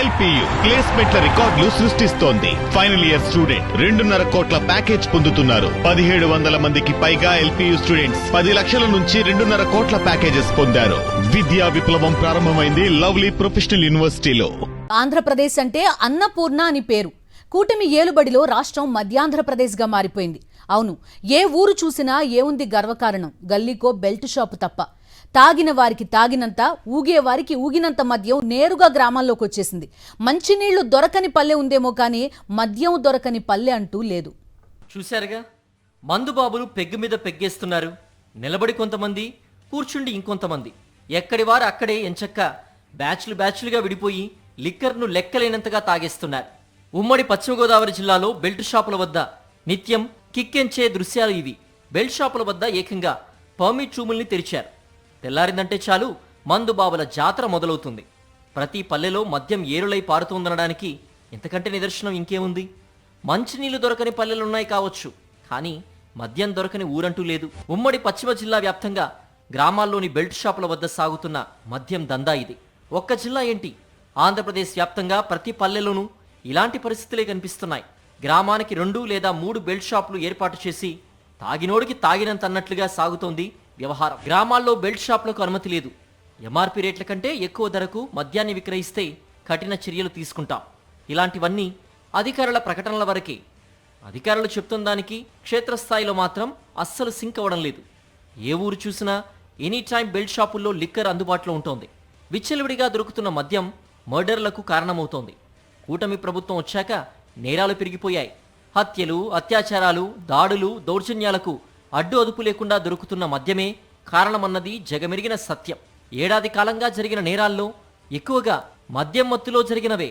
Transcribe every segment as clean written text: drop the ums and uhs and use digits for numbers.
LPU ప్లేస్మెంట్ల రికార్డులు సృష్టిస్తోంది. Final year student 2.5 కోట్ల ప్యాకేజ్ పొందుతున్నారు. 1700 మందికి పైగా ఎల్పియు స్టూడెంట్స్ 10 లక్షల నుంచి 2.5 కోట్ల ప్యాకేజెస్ పొందారు. విద్యా విప్లవం ప్రారంభమైంది లవ్లీ ప్రొఫెషనల్ యూనివర్సిటీలో. ఆంధ్రప్రదేశ్ అంటే అన్నపూర్ణ అని పేరు. కూటమి ఏలుబడిలో రాష్ట్రం మధ్యాంధ్రప్రదేశ్గా మారిపోయింది. అవును, ఏ ఊరు చూసినా ఏముంది గర్వకారణం? గల్లీకో బెల్ట్ షాపు తప్ప. తాగిన వారికి తాగినంత, ఊగే వారికి ఊగినంత మద్యం నేరుగా గ్రామాల్లోకి వచ్చేసింది. మంచినీళ్లు దొరకని పల్లె ఉందేమో కానీ మద్యం దొరకని పల్లె అంటూ లేదు. చూశారుగా, మందుబాబులు పెగ్గు మీద పెగ్గేస్తున్నారు. నిలబడి కొంతమంది, కూర్చుండి ఇంకొంతమంది. ఎక్కడి వారు అక్కడే ఎంచక్క బ్యాచ్లుగా విడిపోయి లిక్కర్ను లెక్కలేనంతగా తాగేస్తున్నారు. ఉమ్మడి పశ్చిమ గోదావరి జిల్లాలో బెల్ట్ షాపుల వద్ద నిత్యం కిక్కెంచే దృశ్యాలు ఇవి. బెల్ట్ షాపుల వద్ద ఏకంగా పర్మిట్ రూముల్ని తెరిచారు. తెల్లారిందంటే చాలు మందుబాబుల జాతర మొదలవుతుంది. ప్రతి పల్లెలో మద్యం ఏరులై పారుతోందనడానికి ఇంతకంటే నిదర్శనం ఇంకేముంది? మంచినీళ్లు దొరకని పల్లెలున్నాయి కావచ్చు, కానీ మద్యం దొరకని ఊరంటూ లేదు. ఉమ్మడి పశ్చిమ జిల్లా వ్యాప్తంగా గ్రామాల్లోని బెల్ట్ షాపుల వద్ద సాగుతున్న మద్యం దందా ఇది. ఒక్క జిల్లా ఏంటి, ఆంధ్రప్రదేశ్ వ్యాప్తంగా ప్రతి పల్లెలోనూ ఇలాంటి పరిస్థితులే కనిపిస్తున్నాయి. గ్రామానికి 2 లేదా 3 బెల్ట్ షాపులు ఏర్పాటు చేసి తాగినోడికి తాగినంత అన్నట్లుగా సాగుతోంది వ్యవహారం. గ్రామాల్లో బెల్ట్ షాపులకు అనుమతి లేదు. ఎంఆర్పీ రేట్ల కంటే ఎక్కువ ధరకు మద్యాన్ని విక్రయిస్తే కఠిన చర్యలు తీసుకుంటాం. ఇలాంటివన్నీ అధికారుల ప్రకటనల వరకే. అధికారులు చెప్తున్న దానికి క్షేత్రస్థాయిలో మాత్రం అస్సలు సింక్ అవ్వడం లేదు. ఏ ఊరు చూసినా ఎనీ టైం బెల్ట్ షాపుల్లో లిక్కర్ అందుబాటులో ఉంటోంది. విచ్చలవిడిగా దొరుకుతున్న మద్యం మర్డర్లకు కారణమవుతోంది. కూటమి ప్రభుత్వం వచ్చాక నేరాలు పెరిగిపోయాయి. హత్యలు, అత్యాచారాలు, దాడులు, దౌర్జన్యాలకు అడ్డు అదుపు లేకుండా దొరుకుతున్న మద్యమే కారణమన్నది జగమెరిగిన సత్యం. ఏడాది కాలంగా జరిగిన నేరాల్లో ఎక్కువగా మద్యం మత్తులో జరిగినవే.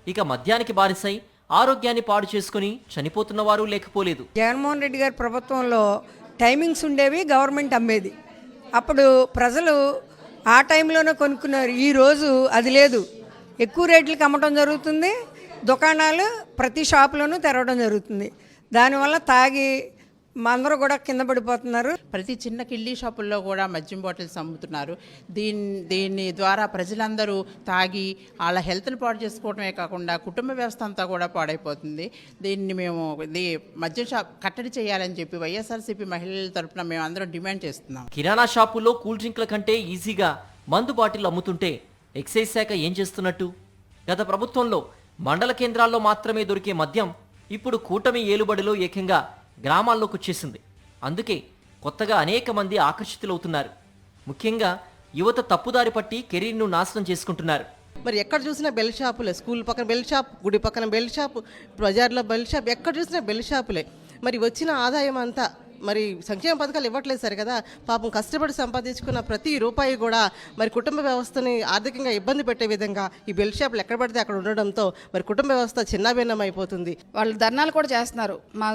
ఇక మద్యానికి బానిసై ఆరోగ్యాన్ని పాడు చేసుకుని చనిపోతున్న వారు లేకపోలేదు. జగన్మోహన్ రెడ్డి గారి ప్రభుత్వంలో టైమింగ్స్ ఉండేవి, గవర్నమెంట్ అమ్మేది. అప్పుడు ప్రజలు ఆ టైంలోనే కొనుక్కున్నారు. ఈరోజు అది లేదు, ఎక్కువ రేట్లకి అమ్మటం జరుగుతుంది. దుకాణాలు ప్రతి షాపులోనూ తెరవడం జరుగుతుంది. దానివల్ల తాగి అందరూ కూడా కింద పడిపోతున్నారు. ప్రతి చిన్న కిల్లీ షాపుల్లో కూడా మద్యం బాటిల్స్ అమ్ముతున్నారు. దీని ద్వారా ప్రజలందరూ తాగి వాళ్ళ హెల్త్ని పాడు చేసుకోవడమే కాకుండా కుటుంబ వ్యవస్థ అంతా కూడా పాడైపోతుంది. దీన్ని మేము మద్యం షాప్ కట్టడి చేయాలని చెప్పి వైఎస్ఆర్సీపీ మహిళల తరఫున మేము అందరం డిమాండ్ చేస్తున్నాం. కిరాణా షాపుల్లో కూల్ డ్రింక్ల కంటే ఈజీగా మందు బాటిల్ అమ్ముతుంటే ఎక్సైజ్ శాఖ ఏం చేస్తున్నట్టు? గత ప్రభుత్వంలో మండల కేంద్రాల్లో మాత్రమే దొరికే మద్యం ఇప్పుడు కూటమి ఏలుబడిలో ఏకంగా గ్రామాల్లోకి వచ్చేసింది. అందుకే కొత్తగా అనేక మంది ఆకర్షితులవుతున్నారు. ముఖ్యంగా యువత తప్పుదారి పట్టి కెరీర్ను నాశనం చేసుకుంటున్నారు. మరి ఎక్కడ చూసినా బెల్ట్ షాపులే. స్కూల్ పక్కన బెల్ట్ షాప్, గుడి పక్కన బెల్ట్ షాప్, బజార్లో బెల్ట్ షాప్, ఎక్కడ చూసినా బెల్ట్ షాపులే. మరి వచ్చిన ఆదాయం అంతా మరి సంక్షేమ పథకాలు ఇవ్వట్లేదు సరే కదా. పాపం కష్టపడి సంపాదించుకున్న ప్రతి రూపాయి కూడా మరి కుటుంబ వ్యవస్థని ఆర్థికంగా ఇబ్బంది పెట్టే విధంగా ఈ బెల్ట్ షాపులు ఎక్కడ పడితే అక్కడ ఉండడంతో మరి కుటుంబ వ్యవస్థ చిన్నాభిన్నం అయిపోతుంది. వాళ్ళు ధర్నాలు కూడా చేస్తున్నారు. మా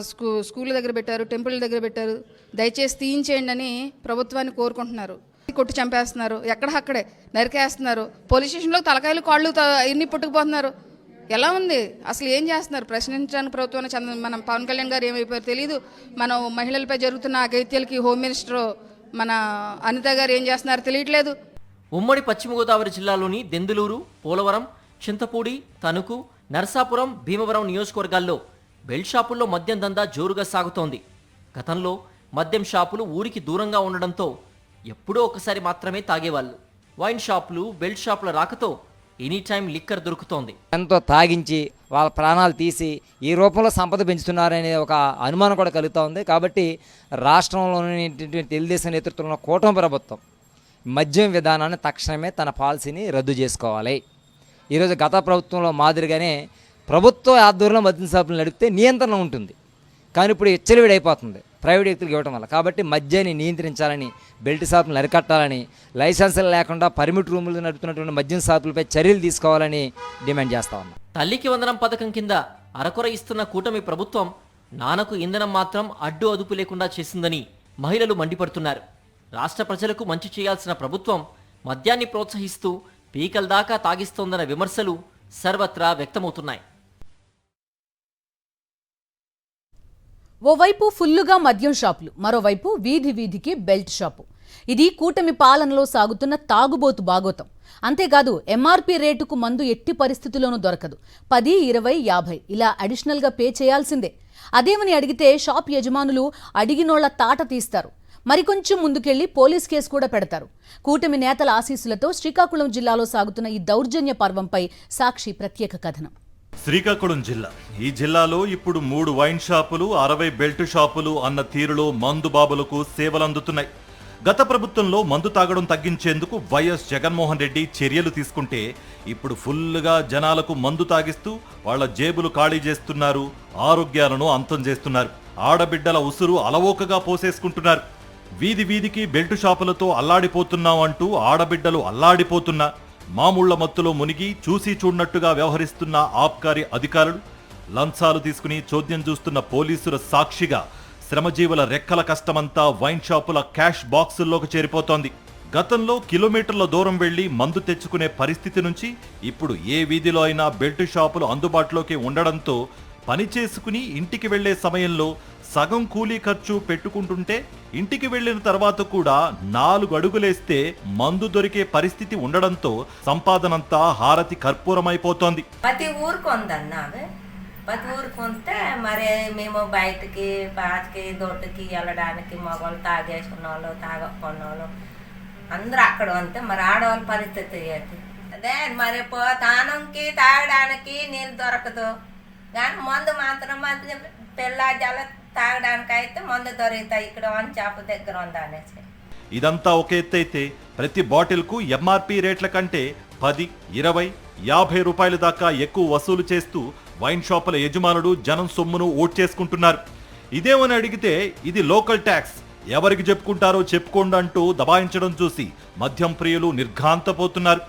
స్కూల్ దగ్గర పెట్టారు, టెంపుల్ దగ్గర పెట్టారు. దయచేసి తీయించేయండి అని ప్రభుత్వాన్ని కోరుకుంటున్నారు. కొట్టి చంపేస్తున్నారు, ఎక్కడక్కడే నరికేస్తున్నారు. పోలీస్ స్టేషన్లో తలకాయలు కాళ్ళు ఇన్ని పుట్టుకుపోతున్నారు. ఎలా ఉంది అసలు? ఏం చేస్తున్నారు? ప్రశ్నించడానికి ప్రభుత్వాన్ని మన పవన్ కళ్యాణ్ గారు ఏమైపోయారు తెలియదు. మనం మహిళలపై జరుగుతున్న అగైత్యాలకి హోమ్ మినిస్టర్ మన అనిత గారు ఏం చేస్తున్నారో తెలియట్లేదు. ఉమ్మడి పశ్చిమ గోదావరి జిల్లాలోని దెందులూరు, పోలవరం, చింతపూడి, తణుకు, నరసాపురం, భీమవరం నియోజకవర్గాల్లో బెల్ట్ షాపుల్లో మద్యం దందా జోరుగా సాగుతోంది. గతంలో మద్యం షాపులు ఊరికి దూరంగా ఉండడంతో ఎప్పుడో ఒకసారి మాత్రమే తాగేవాళ్ళు. వైన్ షాపులు, బెల్ట్ షాపుల రాకతో ఎనీ టైం లిక్కర్ దొరుకుతోంది. ఎంతో తాగించి వాళ్ళ ప్రాణాలు తీసి ఈ రూపంలో సంపద పెంచుతున్నారనే ఒక అనుమానం కూడా కలుగుతూ ఉంది. కాబట్టి రాష్ట్రంలోని తెలుగుదేశం నేతృత్వంలో కూటమి ప్రభుత్వం మద్యం విధానాన్ని తక్షణమే తన పాలసీని రద్దు చేసుకోవాలి. ఈరోజు గత ప్రభుత్వంలో మాదిరిగానే ప్రభుత్వ ఆధ్వర్యంలో మద్యం షాపులు నడిపితే నియంత్రణ ఉంటుంది, కానీ ఇప్పుడు విచ్చలవిడైపోతుంది ప్రైవేట్ వ్యక్తులకు ఇవ్వడం వల్ల. కాబట్టి మద్యాన్ని నియంత్రించాలని, బెల్ట్ షాపులను అరికట్టాలని, లైసెన్సులు లేకుండా పర్మిట్ రూములు నడుపుతున్నటువంటి మద్యం షాపులపై చర్యలు తీసుకోవాలని డిమాండ్ చేస్తా ఉన్నాం. తల్లికి వందనం పథకం కింద అరకొర ఇస్తున్న కూటమి ప్రభుత్వం నాన్నకు ఇంధనం మాత్రం అడ్డు అదుపు లేకుండా చేసిందని మహిళలు మండిపడుతున్నారు. రాష్ట్ర ప్రజలకు మంచి చేయాల్సిన ప్రభుత్వం మద్యాన్ని ప్రోత్సహిస్తూ పీకల దాకా తాగిస్తోందన్న విమర్శలు సర్వత్రా వ్యక్తమవుతున్నాయి. ఓవైపు ఫుల్లుగా మద్యం షాపులు, మరోవైపు వీధి వీధికి బెల్ట్ షాపు. ఇది కూటమి పాలనలో సాగుతున్న తాగుబోతు బాగోతం. అంతేకాదు ఎంఆర్పీ రేటుకు మందు ఎట్టి పరిస్థితుల్లోనూ దొరకదు. 10, 20, 50 ఇలా అడిషనల్గా పే చేయాల్సిందే. అదేమని అడిగితే షాప్ యజమానులు అడిగినోళ్ల తాట తీస్తారు. మరికొంచెం ముందుకెళ్లి పోలీస్ కేసు కూడా పెడతారు. కూటమి నేతల ఆశీస్సులతో శ్రీకాకుళం జిల్లాలో సాగుతున్న ఈ దౌర్జన్య పర్వంపై సాక్షి ప్రత్యేక కథనం. శ్రీకాకుళం జిల్లా. ఈ జిల్లాలో ఇప్పుడు 3 వైన్ షాపులు, 60 బెల్ట్ షాపులు అన్న తీరులో మందు బాబులకు సేవలందుతున్నాయి. గత ప్రభుత్వంలో మందు తాగడం తగ్గించేందుకు వైఎస్ జగన్మోహన్ రెడ్డి చర్యలు తీసుకుంటే ఇప్పుడు ఫుల్గా జనాలకు మందు తాగిస్తూ వాళ్ల జేబులు ఖాళీ చేస్తున్నారు, ఆరోగ్యాలను అంతం చేస్తున్నారు. ఆడబిడ్డల ఉసురు అలవోకగా పోసేసుకుంటున్నారు. వీధి వీధికి బెల్ట్ షాపులతో అల్లాడిపోతున్నాం అంటూ ఆడబిడ్డలు అల్లాడిపోతున్నా మామూళ్ల మత్తులో మునిగి చూసి చూడనట్టుగా వ్యవహరిస్తున్న ఆబ్కారీ అధికారులు, లంచాలు తీసుకుని చోద్యం చూస్తున్న పోలీసుల సాక్షిగా శ్రమజీవుల రెక్కల కష్టమంతా వైన్ షాపుల క్యాష్ బాక్సుల్లోకి చేరిపోతోంది. గతంలో కిలోమీటర్ల దూరం వెళ్లి మందు తెచ్చుకునే పరిస్థితి నుంచి ఇప్పుడు ఏ వీధిలో అయినా బెల్ట్ షాపులు అందుబాటులోకి ఉండడంతో పని చేసుకుని ఇంటికి వెళ్లే సమయంలో సగం కూలీ ఖర్చు పెట్టుకుంటుంటే ఇంటికి వెళ్లిన తర్వాత కూడా 4 అడుగులేస్తే మందు దొరికే పరిస్థితి ఉండడంతో సంపాదనంతా హారతి కర్పూరమైపోతోంది. ప్రతి ఊరికి ఉందన్నా, ప్రతి ఊరికి ఉంటే మరి మేము బయటికి పాతికి దొడ్డుకి వెళ్ళడానికి మగవాళ్ళు తాగేసుకున్న వాళ్ళు తాగకున్న వాళ్ళు అందరూ అక్కడ ఉంటే మరి ఆడవాళ్ళ పరిస్థితి ఏంటి? అదే మరి తానంకి తాగడానికి నీళ్ళు దొరకదు, కానీ మందు మాత్రం పిల్ల జల తాగడానికి అయితే మందు దొరుకుతాయి ఇక్కడ వన్ షాప్ దగ్గర ఉందనేసి. ఇదంతా ఒక ఎత్తు అయితే ప్రతి బాటిల్కు ఎంఆర్పీ రేట్ల కంటే 10, 20, 50 రూపాయల దాకా ఎక్కువ వసూలు చేస్తూ వైన్ షాపుల యజమానులు జనం సొమ్మును ఓడ్చేసుకుంటున్నారు. ఇదేమని అడిగితే ఇది లోకల్ ట్యాక్స్, ఎవరికి చెప్పుకుంటారో చెప్పుకోండి అంటూ దబాయించడం చూసి మద్యం ప్రియులు నిర్ఘాంతపోతున్నారు.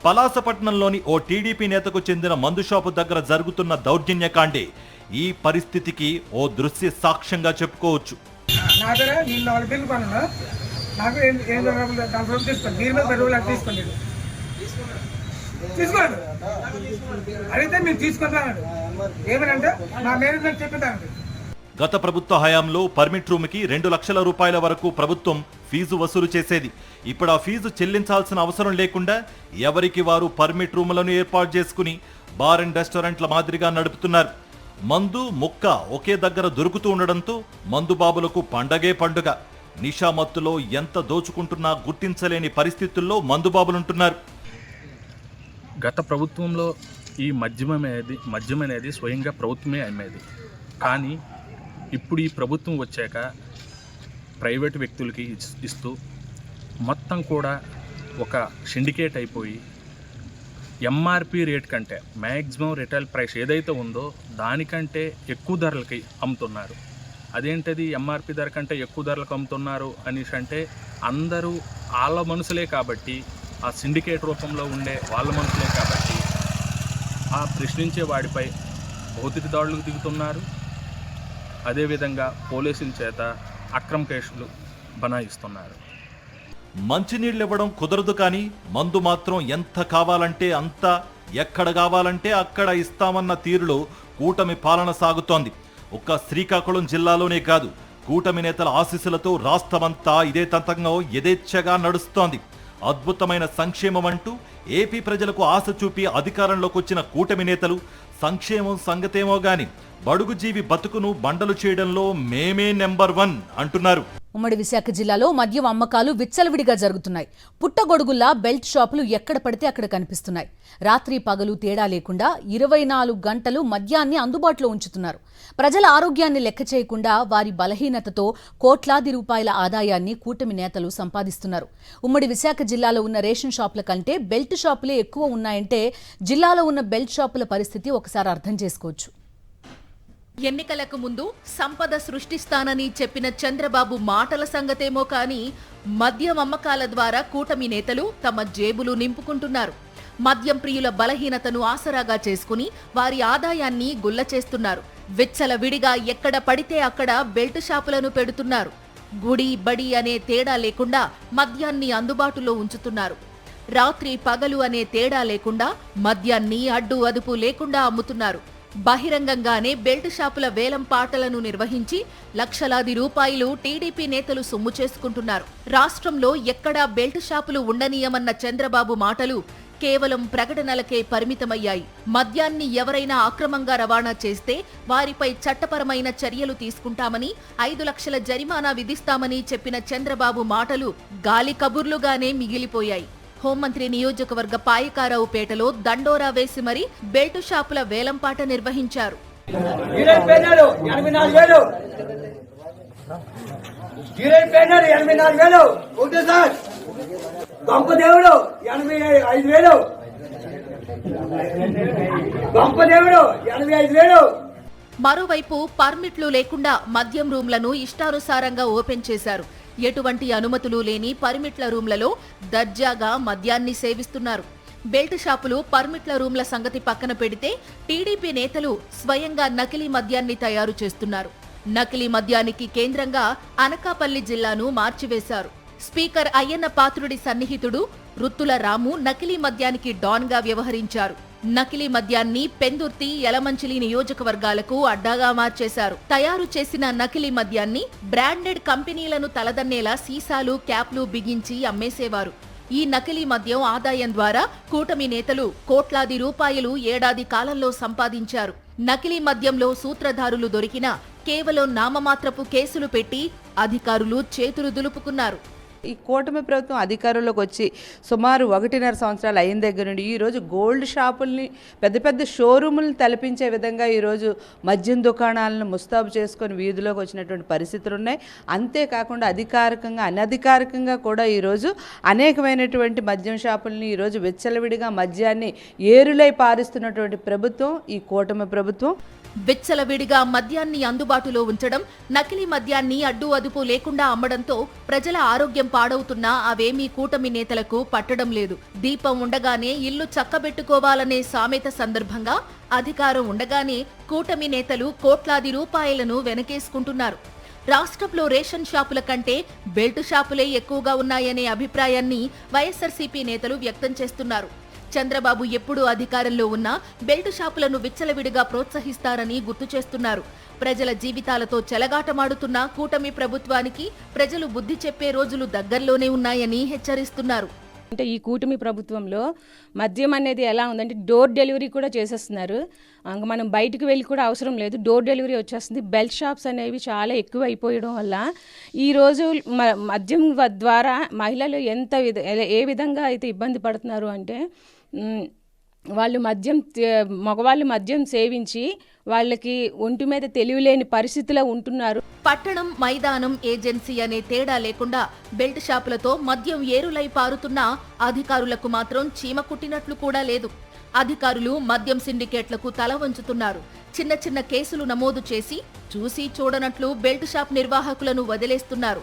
పలాసపట్నంలోని ఓ టీడీపీ నేతకు చెందిన మందు షాపు దగ్గర జరుగుతున్న దౌర్జన్యకాండే ఈ పరిస్థితికి ఓ దృశ్య సాక్ష్యంగా చెప్పుకోవచ్చు. గత ప్రభుత్వ హయాంలో పర్మిట్ రూమ్ కి 2 లక్షల రూపాయల వరకు ప్రభుత్వం ఫీజు వసూలు చేసేది. ఇప్పుడు ఆ ఫీజు చెల్లించాల్సిన అవసరం లేకుండా ఎవరికి వారు పర్మిట్ రూములను ఏర్పాటు చేసుకుని బార్ అండ్ రెస్టారెంట్ల మాదిరిగా నడుపుతున్నారు. మందు ముక్క ఒకే దగ్గర దొరుకుతూ ఉండడంతో మందు బాబులకు పండగే పండుగ. నిషామత్తులో ఎంత దోచుకుంటున్నా గుర్తించలేని పరిస్థితుల్లో మందుబాబులుంటున్నారు. గత ప్రభుత్వంలో ఈ మద్యం అనేది స్వయంగా ప్రభుత్వమే అమ్మేది. కానీ ఇప్పుడు ఈ ప్రభుత్వం వచ్చాక ప్రైవేట్ వ్యక్తులకి ఇస్తూ మొత్తం కూడా ఒక సిండికేట్ అయిపోయి ఎంఆర్పి రేట్ కంటే మ్యాక్సిమం రిటైల్ ప్రైస్ ఏదైతే ఉందో దానికంటే ఎక్కువ ధరలకి అమ్ముతున్నారు. అదేంటది ఎంఆర్పి ధర కంటే ఎక్కువ ధరలకు అమ్ముతున్నారు అనేసి అంటే అందరూ వాళ్ళ మనుషులే కాబట్టి, ఆ సిండికేట్ రూపంలో ఉండే వాళ్ళ మనుషులే కాబట్టి ఆ ప్రశ్నించే వాడిపై భౌతిక దాడులకు దిగుతున్నారు. అదేవిధంగా పోలీసుల చేత అక్రమ కేసులు బనాయిస్తున్నారు. మంచినీళ్ళు ఇవ్వడం కుదరదు, కానీ మందు మాత్రం ఎంత కావాలంటే అంత, ఎక్కడ కావాలంటే అక్కడ ఇస్తామన్న తీరులో కూటమి పాలన సాగుతోంది. ఒక్క శ్రీకాకుళం జిల్లాలోనే కాదు, కూటమి నేతల ఆశీస్సులతో రాష్ట్రమంతా ఇదే తంతంగా యథేచ్ఛగా నడుస్తోంది. అద్భుతమైన సంక్షేమం అంటూ ఏపీ ప్రజలకు ఆశ చూపి అధికారంలోకి వచ్చిన కూటమి నేతలు సంక్షేమం సంగతేమో గాని బడుగు జీవి బతుకును బండలు చేయడంలో మేమే నెంబర్ 1 అంటున్నారు. ఉమ్మడి విశాఖ జిల్లాలో మద్యం అమ్మకాలు విచ్చలవిడిగా జరుగుతున్నాయి. పుట్టగొడుగుల్లా బెల్ట్ షాపులు ఎక్కడ పడితే అక్కడ కనిపిస్తున్నాయి. రాత్రి పగలు తేడా లేకుండా 24 గంటలు మద్యాన్ని అందుబాటులో ఉంచుతున్నారు. ప్రజల ఆరోగ్యాన్ని లెక్క చేయకుండా వారి బలహీనతతో కోట్లాది రూపాయల ఆదాయాన్ని కూటమి నేతలు సంపాదిస్తున్నారు. ఉమ్మడి విశాఖ జిల్లాలో ఉన్న రేషన్ షాపుల కంటే బెల్ట్ షాపులే ఎక్కువ ఉన్నాయంటే జిల్లాలో ఉన్న బెల్ట్ షాపుల పరిస్థితి ఒకసారి అర్థం చేసుకోవచ్చు. ఎన్నికలకు ముందు సంపద సృష్టిస్తానని చెప్పిన చంద్రబాబు మాటల సంగతేమో కానీ మద్యం అమ్మకాల ద్వారా కూటమి నేతలు తమ జేబులు నింపుకుంటున్నారు. మద్యం ప్రియుల బలహీనతను ఆసరాగా చేసుకుని వారి ఆదాయాన్ని గుల్ల చేస్తున్నారు. విచ్చలవిడిగా ఎక్కడ పడితే అక్కడ బెల్ట్ షాపులను పెడుతున్నారు. గుడి బడి అనే తేడా లేకుండా మద్యాన్ని అందుబాటులో ఉంచుతున్నారు. రాత్రి పగలు అనే తేడా లేకుండా మద్యాన్ని అడ్డు అదుపు లేకుండా అమ్ముతున్నారు. బహిరంగంగానే బెల్ట్ షాపుల వేలం పాటలను నిర్వహించి లక్షలాది రూపాయలు టీడీపీ నేతలు సొమ్ము చేసుకుంటున్నారు. రాష్ట్రంలో ఎక్కడా బెల్ట్ షాపులు ఉండనీయమన్న చంద్రబాబు మాటలు కేవలం ప్రకటనలకే పరిమితమయ్యాయి. మద్యాన్ని ఎవరైనా అక్రమంగా రవాణా చేస్తే వారిపై చట్టపరమైన చర్యలు తీసుకుంటామని, 5 లక్షల జరిమానా విధిస్తామని చెప్పిన చంద్రబాబు మాటలు గాలి కబుర్లుగానే మిగిలిపోయాయి. హోంమంత్రి నియోజకవర్గ పాయకారావుపేటలో దండోరా వేసి మరీ బెల్టు షాపుల వేలంపాట నిర్వహించారు. మరోవైపు పర్మిట్లు లేకుండా మద్యం రూమ్లను ఇష్టానుసారంగా ఓపెన్ చేశారు. ఎటువంటి అనుమతులు లేని పర్మిట్ల రూమ్లలో దర్జాగా మద్యాన్ని సేవిస్తున్నారు. బెల్ట్ షాపులు, పర్మిట్ల రూమ్ల సంగతి పక్కన పెడితే టీడీపీ నేతలు స్వయంగా నకిలీ మద్యాన్ని తయారు చేస్తున్నారు. నకిలీ మద్యానికి కేంద్రంగా అనకాపల్లి జిల్లాను మార్చివేశారు. స్పీకర్ అయ్యన్న పాత్రుడి సన్నిహితుడు రుత్తుల రాము నకిలీ మద్యానికి డాన్గా వ్యవహరించారు. నకిలీ మద్యాన్ని పెందుర్తి, యలమంచిలి నియోజకవర్గాలకు అడ్డాగా మార్చేశారు. తయారు చేసిన నకిలీ మద్యాన్ని బ్రాండెడ్ కంపెనీలను తలదన్నేలా సీసాలు, క్యాప్లు బిగించి అమ్మేసేవారు. ఈ నకిలీ మద్యం ఆదాయం ద్వారా కూటమి నేతలు కోట్లాది రూపాయలు ఏడాది కాలంలో సంపాదించారు. నకిలీ మద్యంలో సూత్రధారులు దొరికినా కేవలం నామమాత్రపు కేసులు పెట్టి అధికారులు చేతులు దులుపుకున్నారు. ఈ కూటమి ప్రభుత్వం అధికారంలోకి వచ్చి సుమారు 1.5 సంవత్సరాలు అయిన దగ్గర నుండి ఈరోజు గోల్డ్ షాపుల్ని, పెద్ద పెద్ద షోరూములను తలపించే విధంగా ఈరోజు మద్యం దుకాణాలను ముస్తాబు చేసుకొని వీధిలోకి వచ్చినటువంటి పరిస్థితులు ఉన్నాయి. అంతేకాకుండా అధికారికంగా, అనధికారికంగా కూడా ఈరోజు అనేకమైనటువంటి మద్యం షాపుల్ని ఈరోజు విచ్చలవిడిగా మద్యాన్ని ఏరులై పారిస్తున్నటువంటి ప్రభుత్వం ఈ కూటమి ప్రభుత్వం. విచ్చలవిడిగా మద్యాన్ని అందుబాటులో ఉంచడం, నకిలీ మద్యాన్ని అడ్డు అదుపు లేకుండా అమ్మడంతో ప్రజల ఆరోగ్యం పాడవుతున్నా అవేమీ కూటమి నేతలకు పట్టడం లేదు. దీపం ఉండగానే ఇల్లు చక్కబెట్టుకోవాలనే సామెత సందర్భంగా అధికారం ఉండగానే కూటమి నేతలు కోట్లాది రూపాయలను వెనకేసుకుంటున్నారు. రాష్ట్రంలో రేషన్ షాపుల కంటే బెల్ట్ షాపులే ఎక్కువగా ఉన్నాయనే అభిప్రాయాన్ని వైఎస్ఆర్సీపీ నేతలు వ్యక్తం చేస్తున్నారు. చంద్రబాబు ఎప్పుడూ అధికారంలో ఉన్నా బెల్ట్ షాపులను విచ్చలవిడిగా ప్రోత్సహిస్తారని గుర్తు చేస్తున్నారు. ప్రజల జీవితాలతో చెలగాటమాడుతున్న కూటమి ప్రభుత్వానికి ప్రజలు బుద్ధి చెప్పే రోజులు దగ్గరలోనే ఉన్నాయని హెచ్చరిస్తున్నారు. అంటే ఈ కూటమి ప్రభుత్వంలో మద్యం అనేది ఎలా ఉందంటే డోర్ డెలివరీ కూడా చేసేస్తున్నారు. మనం బయటకు వెళ్ళి కూడా అవసరం లేదు, డోర్ డెలివరీ వచ్చేస్తుంది. బెల్ట్ షాప్స్ అనేవి చాలా ఎక్కువ అయిపోయడం వల్ల ఈరోజు మద్యం ద్వారా మహిళలు ఏ విధంగా అయితే ఇబ్బంది పడుతున్నారు అంటే వాళ్ళు మగవాళ్ళు మద్యం సేవించి వాళ్ళకి ఒంటి మీద తెలివిలేని పరిస్థితిలో ఉంటున్నారు. పట్టణం, మైదానం, ఏజెన్సీ అనే తేడా లేకుండా బెల్ట్ షాపులతో మద్యం ఏరులై పారుతున్నా అధికారులకు మాత్రం చీమ కుట్టినట్లు కూడా లేదు. అధికారులు మద్యం సిండికేట్లకు తల వంచుతున్నారు. చిన్న చిన్న కేసులు నమోదు చేసి చూసి చూడనట్లు బెల్ట్ షాప్ నిర్వాహకులను వదిలేస్తున్నారు.